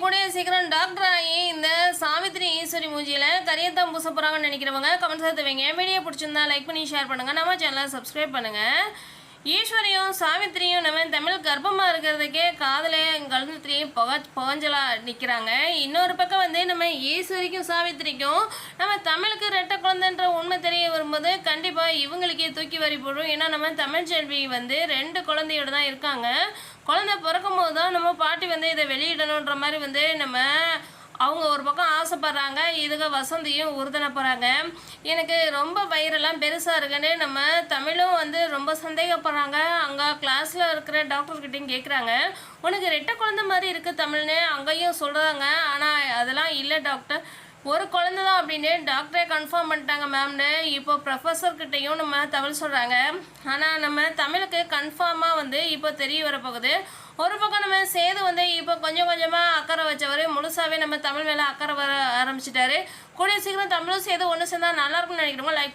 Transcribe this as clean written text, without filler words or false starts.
கூடிய சீக்கிரம் டாக்டர் ஆகி இந்த சாவித்ரி ஈஸ்வரி மூஞ்சியில் கரியத்தான் பூச போகிறாங்கன்னு நினைக்கிறவங்க கமெண்ட்ஸ் எடுத்துவீங்க. வீடியோ பிடிச்சிருந்தா லைக் பண்ணி ஷேர் பண்ணுங்கள். நம்ம சேனலை சப்ஸ்கிரைப் பண்ணுங்கள். ஈஸ்வரியும் சாவித்திரியும் நம்ம தமிழ் கர்ப்பமாக இருக்கிறதுக்கே காதலே கலந்துத்திரியும் புகஞ்சலாக நிற்கிறாங்க. இன்னொரு பக்கம் வந்து நம்ம ஈஸ்வரிக்கும் சாவித்திரிக்கும் நம்ம தமிழுக்கு ரெட்டை குழந்தைன்ற உண்மை தெரிய வரும்போது கண்டிப்பாக இவங்களுக்கே தூக்கி வரி போடும். ஏன்னா நம்ம தமிழ் செல்வி வந்து 2 குழந்தையோடு தான் இருக்காங்க. குழந்தை பிறக்கும் போது தான் நம்ம பாட்டி வந்து இதை வெளியிடணுன்ற மாதிரி வந்து நம்ம அவங்க ஒரு பக்கம் ஆசைப்படுறாங்க. இதுக்கு வசந்தியும் உறுதுணை போகிறாங்க. எனக்கு ரொம்ப வயிறெல்லாம் பெருசாக இருக்குன்னு நம்ம தமிழும் வந்து ரொம்ப சந்தேகப்படுறாங்க. அங்கே கிளாஸில் இருக்கிற டாக்டர்கிட்டையும் கேட்குறாங்க, உனக்கு ரெட்டை குழந்தை மாதிரி இருக்குது தமிழ்னு அங்கேயும் சொல்கிறாங்க. ஆனால் அதெல்லாம் இல்லை டாக்டர், ஒரு குழந்தை தான் அப்படின்னு டாக்டரே கன்ஃபார்ம் பண்ணிட்டாங்க மேம்னு இப்போ ப்ரொஃபஸர்கிட்டையும் நம்ம தமிழ் சொல்கிறாங்க. ஆனால் நம்ம தமிழுக்கு கன்ஃபார்மாக வந்து இப்போ தெரிய வரப்போகுது. ஒரு பக்கம் நம்ம சேது வந்து இப்போ கொஞ்சம் கொஞ்சமாக அக்கறை வச்சவர் முழுசாகவே நம்ம தமிழ் மேலே அக்கறை வர ஆரம்பிச்சிட்டாரு. கூடிய சீக்கிரம் தமிழும் சேது ஒன்று சேர்ந்தா நல்லாயிருக்கும்னு நினைக்கிறோம். லைக்